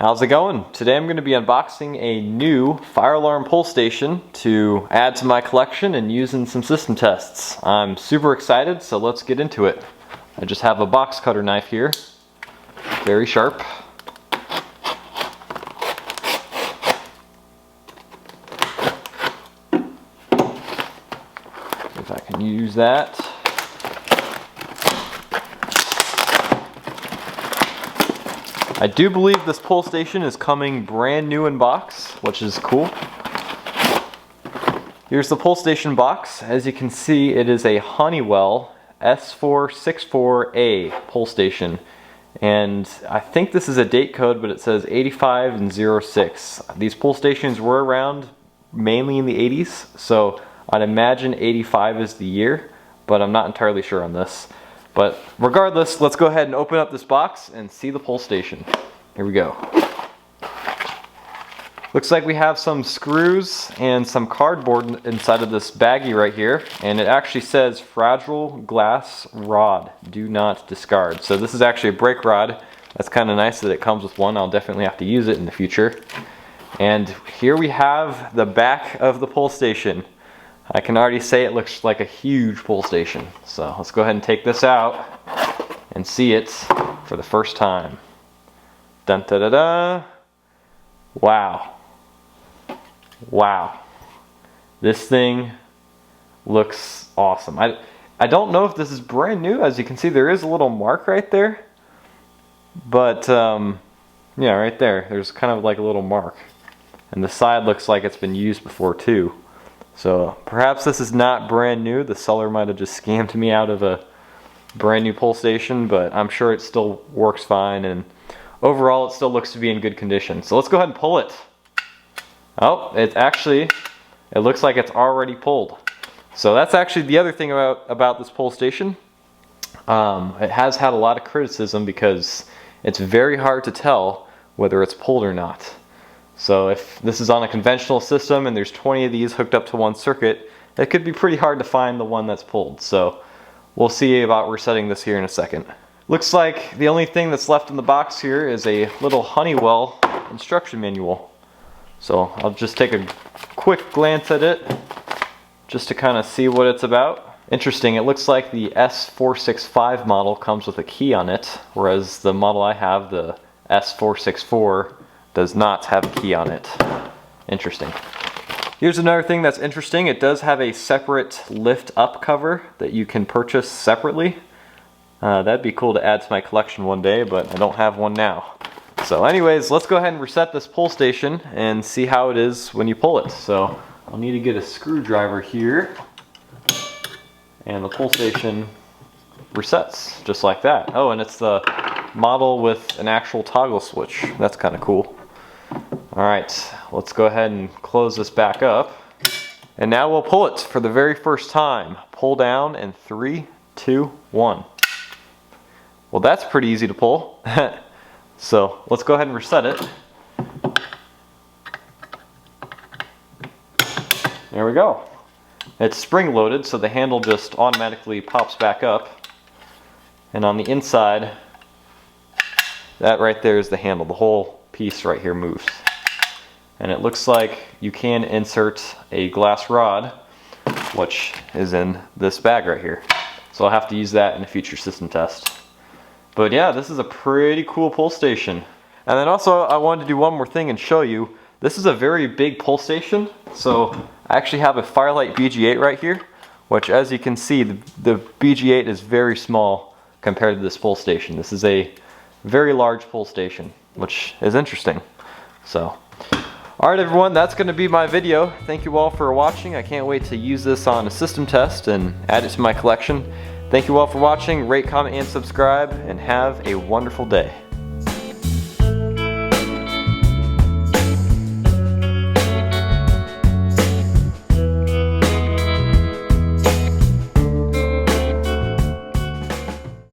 How's it going? Today I'm going to be unboxing a new fire alarm pull station to add to my collection and use in some system tests. I'm super excited, so let's get into it. I just have a box cutter knife here, very sharp. If I can use that. I do believe this pull station is coming brand new in box, which is cool. Here's the pull station box. As you can see, it is a Honeywell S464A pull station. And I think this is a date code, but it says 85 and 06. These pull stations were around mainly in the 80s, so I'd imagine 85 is the year, but I'm not entirely sure on this. But regardless, let's go ahead and open up this box and see the pull station. Here we go. Looks like we have some screws and some cardboard inside of this baggie right here, and it actually says fragile glass rod, do not discard. So this is actually a brake rod. That's kind of nice that it comes with one. I'll definitely have to use it in the future. And here we have the back of the pull station. I can already say it looks like a huge pull station. So let's go ahead and take this out and see it for the first time. Dun da da da. Wow. Wow. This thing looks awesome. I don't know if this is brand new. As you can see, there is a little mark right there. But yeah, right there. There's kind of like a little mark. And the side looks like it's been used before too. So perhaps this is not brand new. The seller might have just scammed me out of a brand new pull station, but I'm sure it still works fine, and overall it still looks to be in good condition. So let's go ahead and pull it. Oh, it looks like it's already pulled. So that's actually the other thing about this pull station. It has had a lot of criticism because it's very hard to tell whether it's pulled or not. So if this is on a conventional system and there's 20 of these hooked up to one circuit, it could be pretty hard to find the one that's pulled. So we'll see about resetting this here in a second. Looks like the only thing that's left in the box here is a little Honeywell instruction manual. So I'll just take a quick glance at it just to kind of see what it's about. Interesting, it looks like the S465 model comes with a key on it, whereas the model I have, the S464, does not have a key on it. Interesting. Here's another thing that's interesting. It does have a separate lift up cover that you can purchase separately. That'd be cool to add to my collection one day, but I don't have one now. So anyways, let's go ahead and reset this pull station and see how it is when you pull it. So I'll need to get a screwdriver here, and the pull station resets just like that. Oh, and it's the model with an actual toggle switch. That's kind of cool. Alright, let's go ahead and close this back up. And now we'll pull it for the very first time. Pull down in 3, 2, 1. Well, that's pretty easy to pull. So let's go ahead and reset it. There we go. It's spring loaded, so the handle just automatically pops back up. And on the inside, that right there is the handle. The whole piece right here moves. And it looks like you can insert a glass rod, which is in this bag right here. So I'll have to use that in a future system test. But yeah, this is a pretty cool pull station. And then also I wanted to do one more thing and show you. This is a very big pull station. So I actually have a Firelight BG8 right here, which as you can see, the BG8 is very small compared to this pull station. This is a very large pull station, which is interesting. So, alright everyone, that's going to be my video. Thank you all for watching. I can't wait to use this on a system test and add it to my collection. Thank you all for watching. Rate, comment, and subscribe, and have a wonderful day.